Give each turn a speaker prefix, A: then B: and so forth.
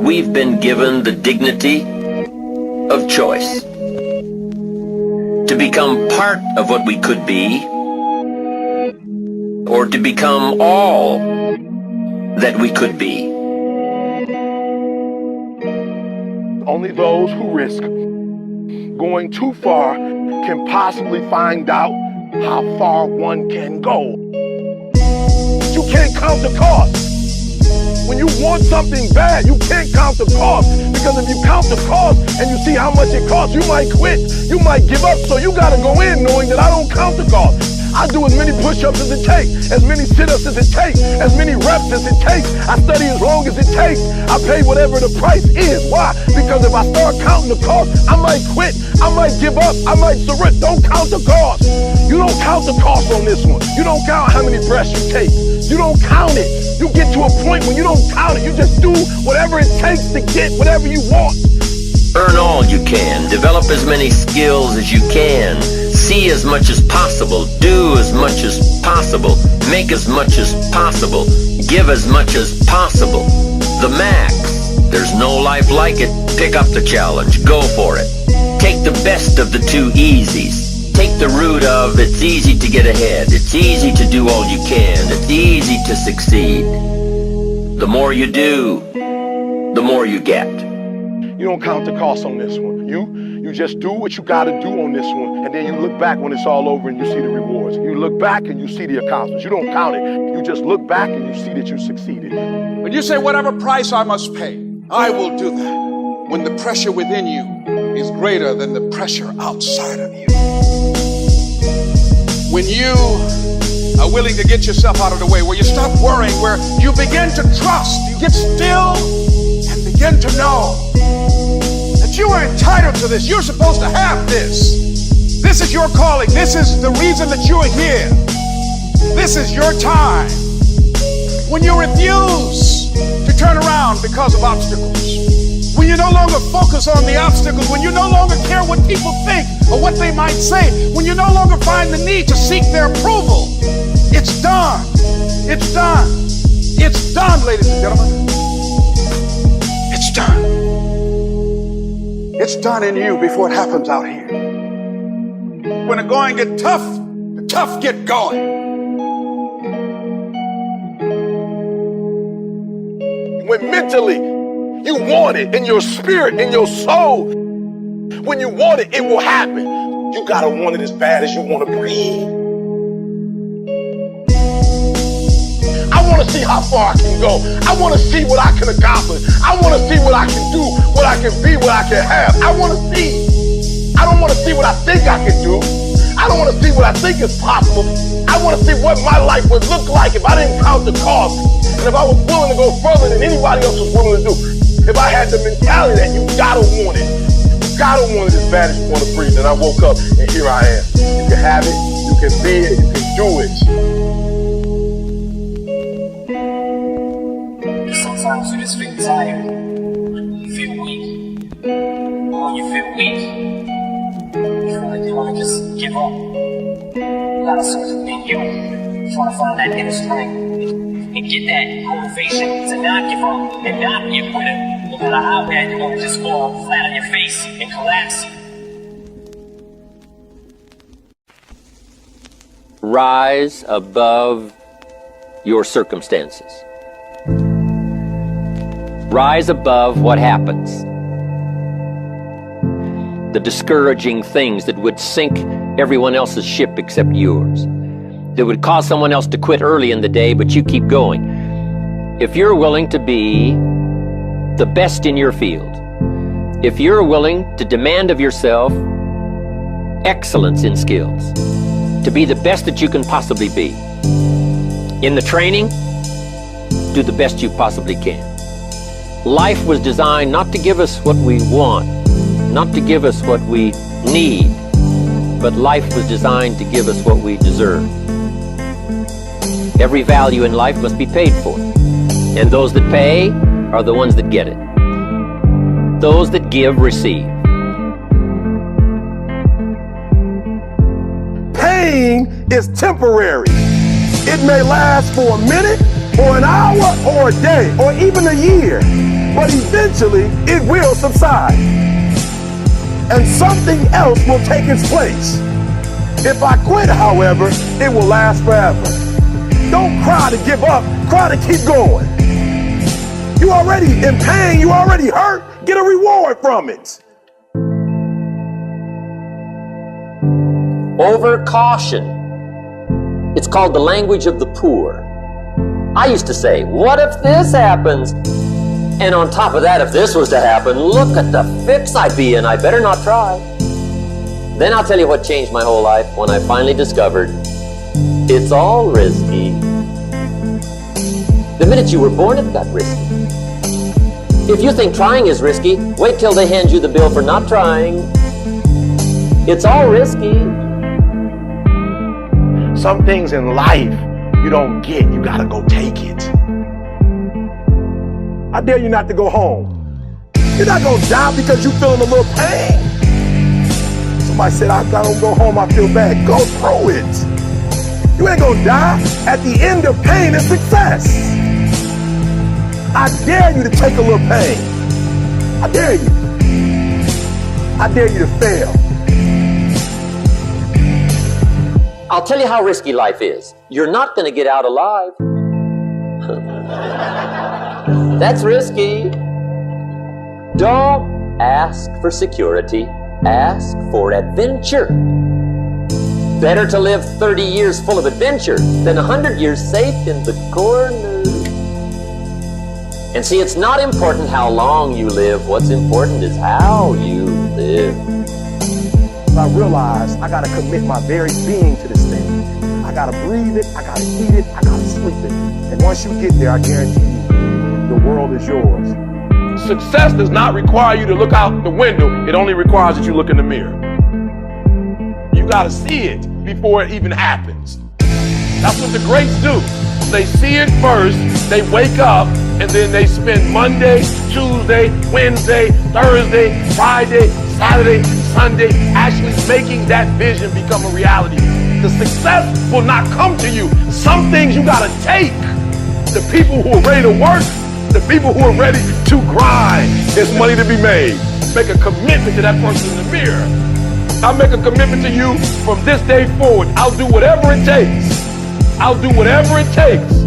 A: we've been given the dignity of choice. To become part of what we could be, or to become all that we could be.
B: Only those who risk going too far can possibly find out how far one can go. You can't count the cost. When you want something bad, you can't count the cost, because if you count the cost and you see how much it costs, you might quit, you might give up. So you gotta go in knowing that I don't count the cost. I do as many push-ups as it takes, as many sit-ups as it takes, as many reps as it takes. I study as long as it takes. I pay whatever the price is. Why? Because if I start counting the cost, I might quit, I might give up, I might surrender. Don't count the cost. You don't count the cost on this one. You don't count how many breaths you take. You don't count it. You get to a point when you don't count it. You just do whatever it takes to get whatever you want.
A: Earn all you can. Develop as many skills as you can. See as much as possible. Do as much as possible. Make as much as possible. Give as much as possible. The max. There's no life like it. Pick up the challenge. Go for it. Take the best of the two easies. Take the route of it's easy to get ahead. It's easy to do all you can. It's easy to succeed. The more you do, the more you get.
B: You don't count the cost on this one. You just do what you gotta do on this one, and then you look back when it's all over and you see the rewards. You look back and you see the accomplishments. You don't count it. You just look back and you see that you succeeded.
C: When you say whatever price I must pay, I will do that. When the pressure within you is greater than the pressure outside of you. When you are willing to get yourself out of the way, where you stop worrying, where you begin to trust, you get still and begin to know that you are entitled to this. You're supposed to have this. This is your calling. This is the reason that you are here. This is your time. When you refuse to turn around because of obstacles, when you no longer focus on the obstacles, when you no longer care what people think or what they might say, when you no longer find the need to seek their approval, it's done. It's done. It's done, ladies and gentlemen. It's done. It's done in you before it happens out here. When the going get tough, the tough get going.
B: When mentally you want it, in your spirit, in your soul, when you want it, it will happen. You gotta want it as bad as you want to breathe. I want to see how far I can go. I want to see what I can accomplish. I want to see what I can do, what I can be, what I can have. I want to see. I don't want to see what I think I can do. I don't want to see what I think is possible. I want to see what my life would look like if I didn't count the cost, and if I was willing to go further than anybody else was willing to do. If I had the mentality that you gotta want it. You gotta want it as bad as you want to breathe. And I woke up and here I am. You can have it, you can be it, you can do it.
D: Sometimes you just feel tired. You feel weak. And when you feel weak, you feel like you want to just give up. You gotta search within you. You want to find that inner strength and get that motivation to not give up and not get rid of. No matter how bad you want to just fall flat on your face and collapse.
A: Rise above your circumstances. Rise above what happens. The discouraging things that would sink everyone else's ship except yours. That would cause someone else to quit early in the day, but you keep going. If you're willing to be the best in your field, if you're willing to demand of yourself excellence in skills, to be the best that you can possibly be, in the training, do the best you possibly can. Life was designed not to give us what we want, not to give us what we need, but life was designed to give us what we deserve. Every value in life must be paid for, and those that pay are the ones that get it. Those that give, receive.
B: Pain is temporary. It may last for a minute, or an hour, or a day, or even a year. but eventually it will subside. And something else will take its place. If I quit, however, it will last forever. Don't cry to give up, cry to keep going. You already in pain, you already hurt, get a reward from it.
A: Over caution. It's called the language of the poor. I used to say, what if this happens? And on top of that, if this was to happen, look at the fix I'd be in. I better not try. Then I'll tell you what changed my whole life when I finally discovered it's all risky. The minute you were born, it got risky. If you think trying is risky, wait till they hand you the bill for not trying. It's all risky.
B: Some things in life you don't get, you gotta go take it. I dare you not to go home. You're not gonna die because you're feeling a little pain. Somebody said, I don't go home, I feel bad. Go through it. You ain't gonna die. At the end of pain is success. I dare you to take a little pain. I dare you. I dare you to fail.
A: I'll tell you how risky life is. You're not going to get out alive. That's risky. Don't ask for security. Ask for adventure. Better to live 30 years full of adventure than 100 years safe in the corner. And see, it's not important how long you live. What's important is how you live.
B: I realized I gotta commit my very being to this thing. I gotta breathe it, I gotta eat it, I gotta sleep it. And once you get there, I guarantee you, the world is yours. Success does not require you to look out the window. It only requires that you look in the mirror. You gotta see it before it even happens. That's what the greats do. They see it first, they wake up, and then they spend Monday, Tuesday, Wednesday, Thursday, Friday, Saturday, Sunday, actually making that vision become a reality. The success will not come to you. Some things you gotta take. The people who are ready to work, the people who are ready to grind, there's money to be made. Make a commitment to that person in the mirror. I'll make a commitment to you from this day forward. I'll do whatever it takes. I'll do whatever it takes